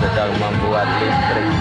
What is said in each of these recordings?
sedang membuat listrik.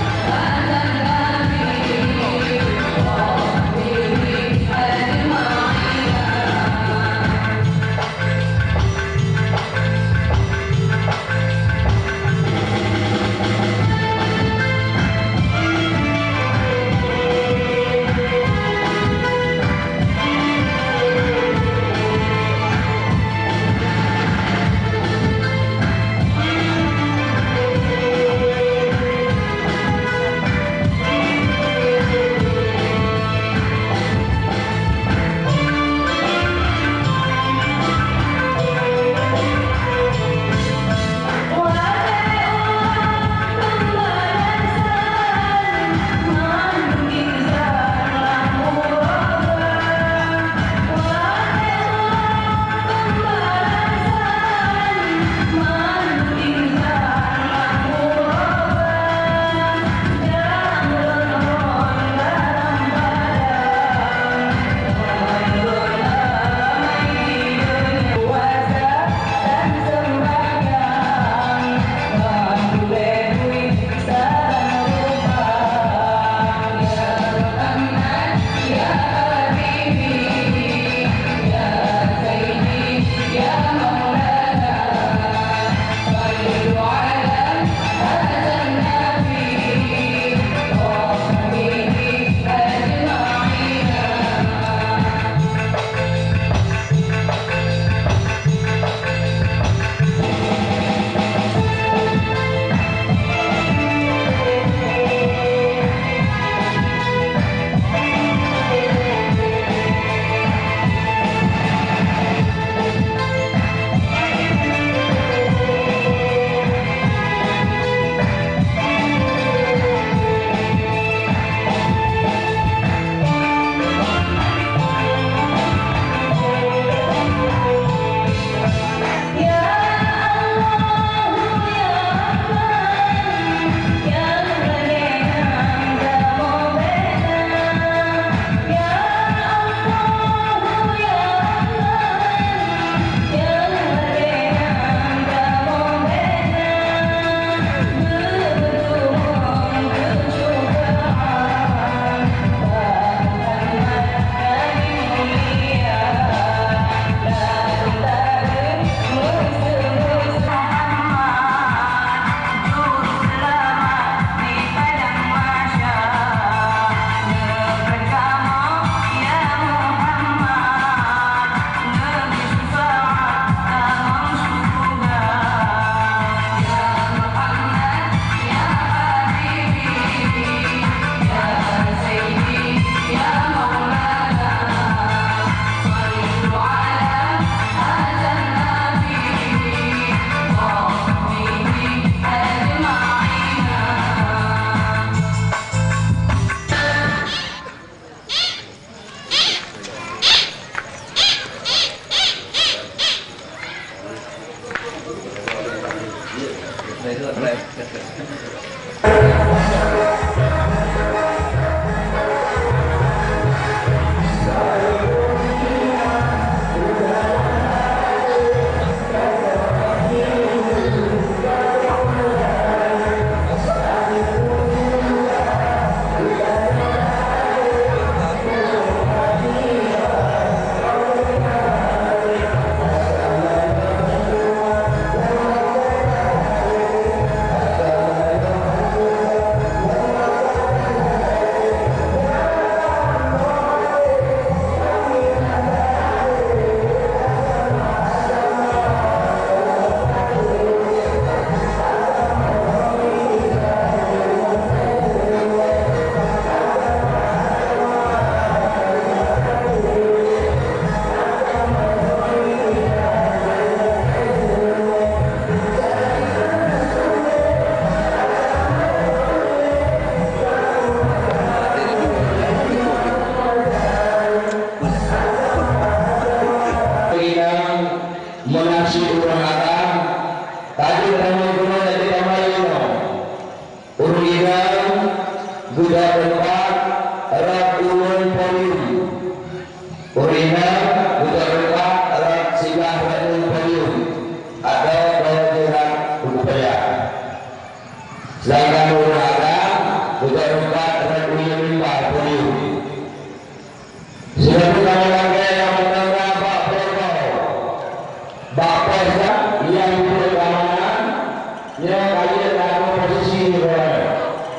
yang kalian dalam posisi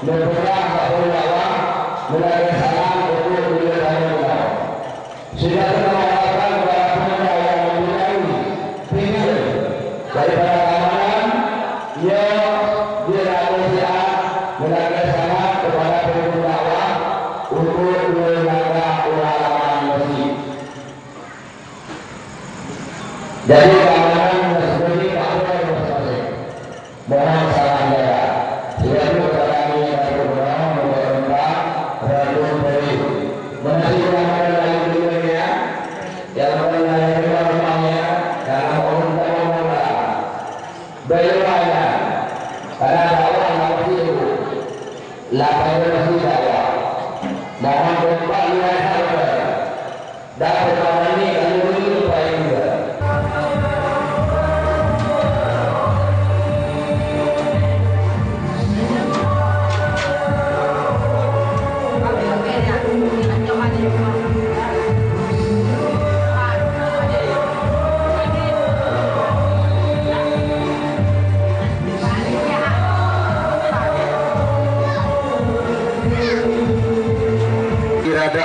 berperang tak berlawan melakukan salam untuk beliau. Sudah termaafkan kepada pemuda yang mempunyai pinggir daripada keamanan yang dirahsia melakukan salam kepada pemuda untuk menjaga ulama masjid. Jadi keamanan seperti apa masing-masing. Mohon salam saya. Selalu kami dari beberapa pemerintah lalu beri menasihkan lagi dunia yang mengenai rumahnya dalam pemerintah bagaimana karena dakwah masih itu lapan masih dakwah. Mohon berdoa lihat saja dan pertama ini kami beri upaya juga.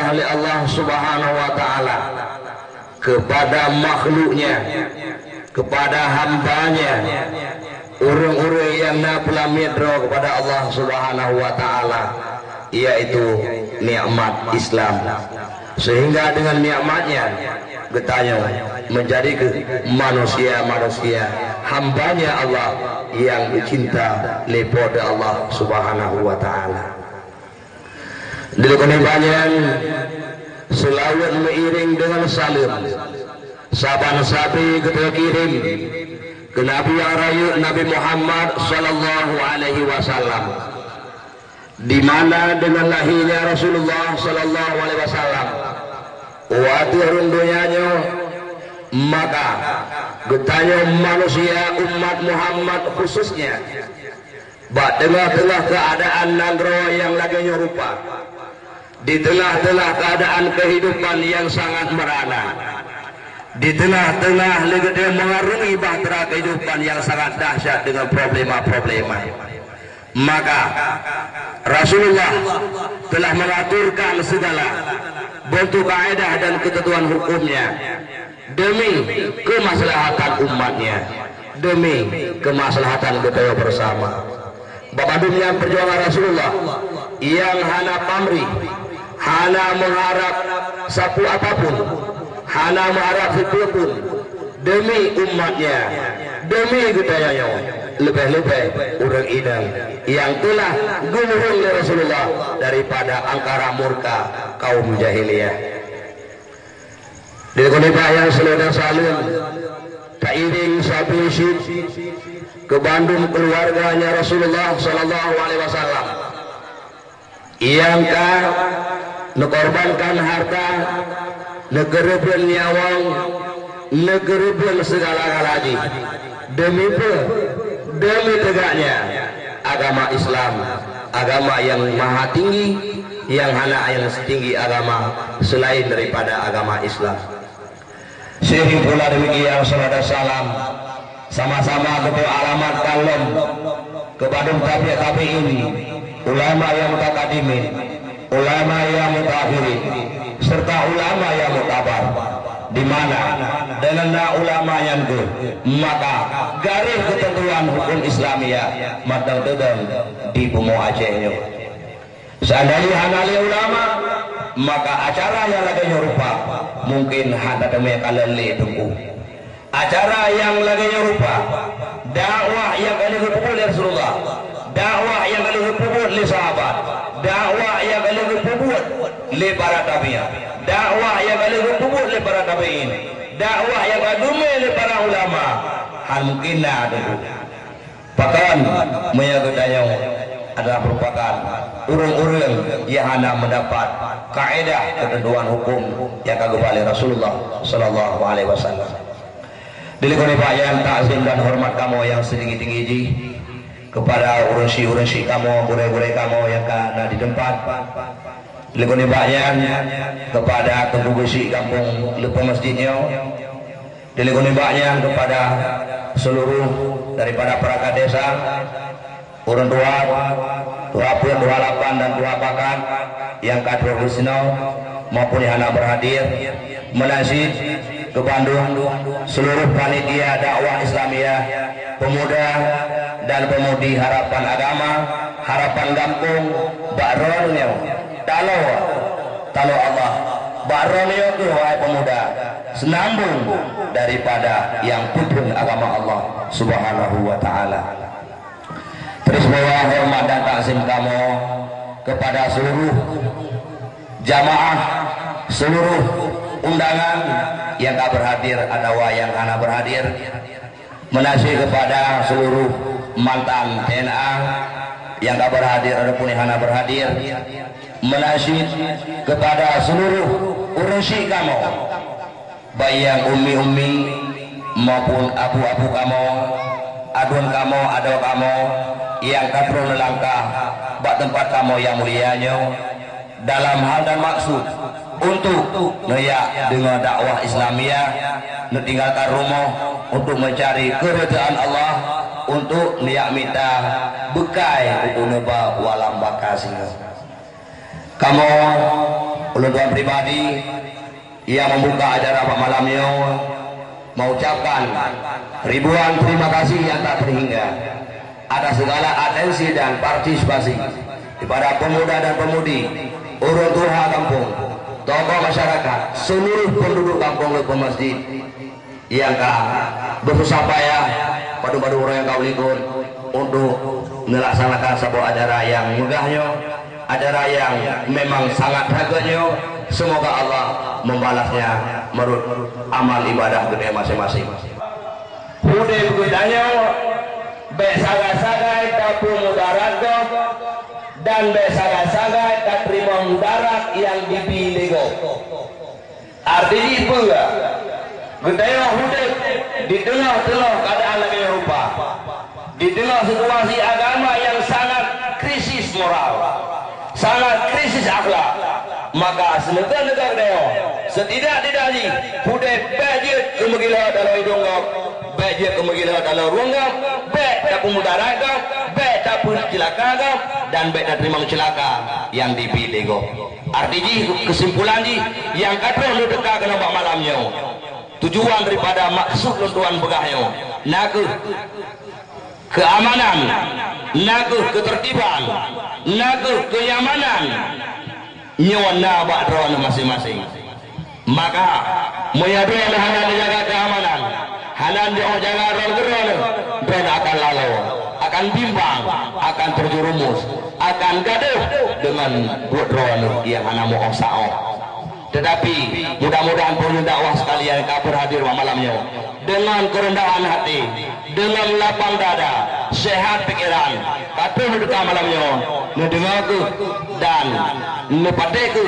Oleh Allah Subhanahu wa Ta'ala kepada makhluknya, kepada hambanya, orang-orang yang nak midro kepada Allah Subhanahu wa Ta'ala, yaitu nikmat Islam. Sehingga dengan nikmatnya getanya menjadi manusia-manusia hambanya Allah yang dicinta kepada Allah Subhanahu wa Ta'ala. Dilakoni banyak selawat mengiring dengan salam saban sabi kita kirim ke Nabi yang rayu Nabi Muhammad sallallahu alaihi wasallam, di mana dengan lahirnya Rasulullah sallallahu alaihi wasallam waktu rundunyanya maka getanya manusia umat Muhammad khususnya tengah-tengah keadaan nagro yang lagi nyerupa, di tengah-tengah keadaan kehidupan yang sangat merana, di tengah-tengah legede mengarungi bahtera kehidupan yang sangat dahsyat dengan problema-problema, maka Rasulullah telah mengaturkan segala bentuk kaidah dan ketentuan hukumnya demi kemaslahatan umatnya, demi kemaslahatan kita bersama. Bapak dunia perjuangan Rasulullah yang hana pamrih, hana mengharap sapu apapun, hana mengharap apapun demi umatnya, demi budayanya, lebih-lebih orang idang yang telah gumurung dari Rasulullah daripada angkara murka kaum jahiliyah. Dilakoni yang seluruh salim kairing sapi syid ke Bandung keluarganya Rasulullah sallallahu alaihi wasallam yang mengorbankan harta, negerebeun nyawang, negerebeun segala-galanya demi tegaknya agama Islam, agama yang maha tinggi, yang hana yang setinggi agama selain daripada agama Islam. Sehingga pula demikian saudara salam sama-sama ketua alamat kalem kepada tabi'in, ulama yang mutakadimin, ulama yang mutakhirin, serta ulama yang mutabar, di mana dengan ulama yang maka garis ketentuan hukum Islamiyah matang dedeng di bumi Acehnya. Seandainya hanali ulama, maka acara yang lagi nyerupa mungkin hanya demi kaleli tunggu. Acara yang lagi nyerupa, dakwah yang kali dipukul Rasulullah, dakwah yang kali dipukul oleh sahabat, dakwah yang kali dipukul oleh para tabi'in, dakwah yang kali dipukul oleh para tabi'in, dakwah yang kadumi oleh para ulama, hal mungkin ada. Bahkan menyagutanya adalah merupakan urung-urung yang hanya mendapat kaidah ketentuan hukum yang kagubali Rasulullah sallallahu alaihi wasallam. Dilakoni yang takzim dan hormat kamu yang setinggi-tinggi kepada urusi kamu, gure-gure kamu yang ada di tempat. Dilakoni kepada kebugusi kampung lupa masjidnya. Dilingkunibaknya kepada seluruh daripada perangkat desa, urun dua, 28 dan 2 pakat yang kadrovisno maupun yang anak berhadir, menasid ke Bandung seluruh panitia dakwah Islamiyah, pemuda dan pemudi harapan agama, harapan kampung, bakronyo, talo Allah, bakronyo tu wahai pemuda, senambung daripada yang putun agama Allah Subhanahu wa Ta'ala. Terus bawa hormat dan takzim kamu kepada seluruh jamaah, seluruh undangan yang tak berhadir, ada yang anak berhadir, menasih kepada seluruh mantan TNA yang tak berhadir, ada pun yang anak berhadir, menasih kepada seluruh urusi kamu, baik yang umi-umi maupun abu-abu kamu, adun kamu, ado kamu yang kadrun langkah bak tempat kamu yang mulianya dalam hal dan maksud untuk neyak dengan dakwah Islamiyah, meninggalkan rumah untuk mencari keridhaan Allah, untuk neyak minta bekai untuk neba walam bakasi. Kamu ulun tuan pribadi yang membuka acara Pak malamnya mengucapkan ribuan terima kasih yang tak terhingga atas segala atensi dan partisipasi kepada pemuda dan pemudi, urun tuha kampung, tokoh masyarakat, seluruh penduduk kampung lepas masjid yang bersusah payah padu-padu orang yang kau likun untuk melaksanakan sebuah acara yang megahnya, acara yang memang sangat harganya. Semoga Allah membalasnya menurut amal ibadah gede masing-masing. Udah bedanya besaga-sagai tapu mudarat dan besaga-sagai tak terima mudarat yang dipilih. Artinya pula gedaya udah di tengah-tengah keadaan lagi rupa, di tengah situasi agama yang sangat krisis moral, sangat krisis akhlak, maka senegara-negara deo setidak-tidaknya udah bajir kemegila dalam hidung kau, bajir kemegila dalam ruang kau, baik tak pemudarat kau, baik tak pun celaka kau, dan baik tak terima celaka yang dipilih kau. Artinya kesimpulan yang kadang lu dekat kena bak malamnya, tujuan daripada maksud lentuan begahnya, naku keamanan, naku ketertiban, naku kenyamanan, nyona bak drone masing-masing. Maka menyadu yang hanan jaga keamanan, hanan dia jaga drone akan lalu, akan bimbang, akan terjerumus, akan gaduh dengan drone yang hanan mau osao. Tetapi mudah-mudahan pun dakwah sekalian kabur hadir malamnya dengan kerendahan hati, dengan lapang dada, sehat pikiran, kabur dekat malamnya mendengarku dan nepateku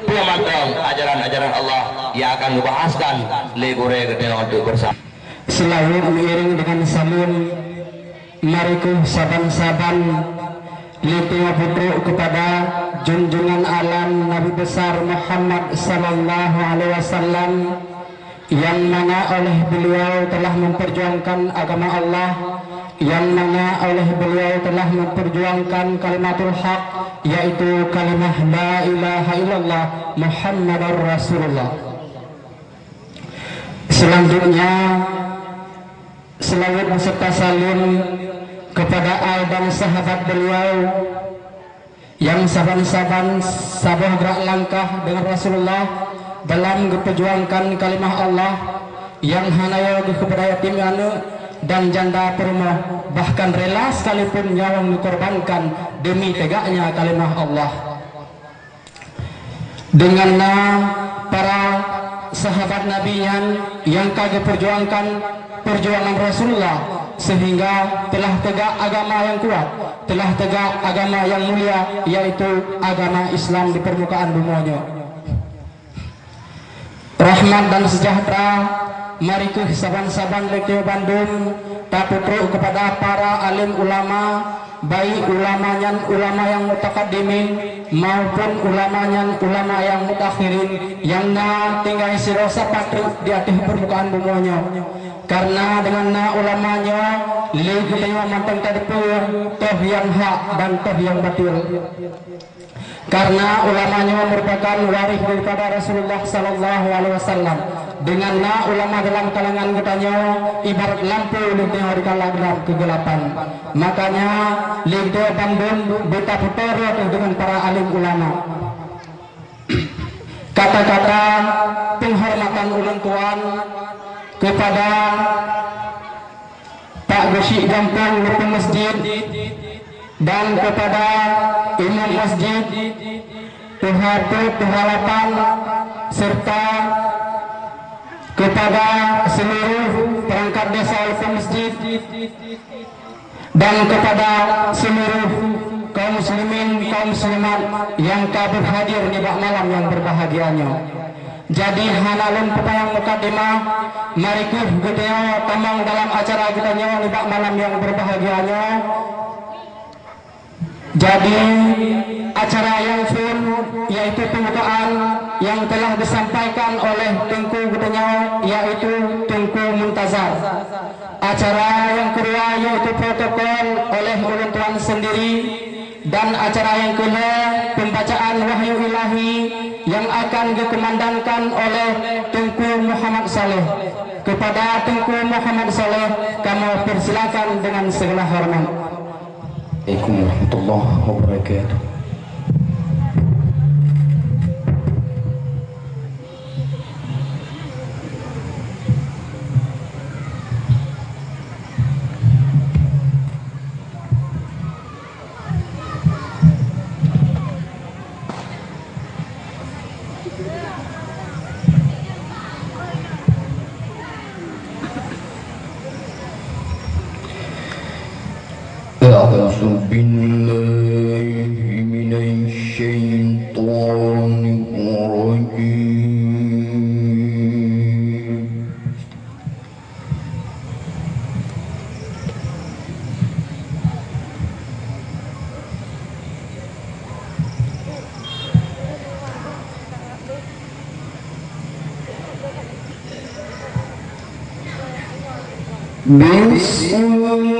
pemantau ajaran-ajaran Allah yang akan membahaskan legore kedua untuk bersama. Selalu mengiring dengan salam, mariku saban-saban litia putruk kepada junjungan alam Nabi besar Muhammad sallallahu alaihi wasallam, yang mana oleh beliau telah memperjuangkan agama Allah, yang mana oleh beliau telah memperjuangkan kalimatul haq, yaitu kalimah la ilaha illallah Muhammadar Rasulullah. Selanjutnya selawat beserta salim kepada al dan sahabat beliau yang saban-saban sabah gerak langkah dengan Rasulullah dalam memperjuangkan kalimah Allah, yang hanaya kepada yatim piatu dan janda perumah, bahkan rela sekalipun nyawa dikorbankan demi tegaknya kalimah Allah. Dengan para sahabat Nabi yang kagak perjuangkan perjuangan Rasulullah, sehingga telah tegak agama yang kuat, telah tegak agama yang mulia, yaitu agama Islam di permukaan dunia. Rahmat dan sejahtera mari ke saban-saban Lekio Bandung taputru kepada para alim ulama, baik ulama yang mutakaddimin maupun ulamanya ulama yang mutakhirin yang tinggal sirosa patri di atas permukaan bumunya. Karena dengan ulamanya lagi tengok mantang terpur toh yang hak dan toh yang batil. Karena ulamanya merupakan waris daripada Rasulullah Sallallahu Alaihi Wasallam. Dengan ulama dalam kalangan kitanya ibarat lampu di dalam kegelapan. Makanya lido Bandung beta putar dengan para alim ulama. Kata-kata penghormatan ulang tuan kepada Pak Gusyi Gampang Lupa Masjid dan kepada imam masjid, pengharapan serta kepada seluruh perangkat desa Lupa Masjid dan kepada seluruh kaum muslimin, kaum muslimat yang kabur hadir di malam yang berbahagianya. Jadi hanalun petayang mukadimah mari kita tamang dalam acara kita nyawa di malam yang berbahagianya. Jadi acara yang full yaitu pembukaan yang telah disampaikan oleh Tengku Gudanyawa yaitu Tengku Muntazar. Acara yang kedua yaitu protokol oleh ulun tuan sendiri, dan acara yang kedua pembacaan wahyu ilahi yang akan dikumandangkan oleh Tengku Muhammad Saleh. Kepada Tengku Muhammad Saleh kamu persilakan dengan segala hormat. Assalamualaikum warahmatullahi wabarakatuh. أعوذ بالله من الشيطان الرجيم. بسم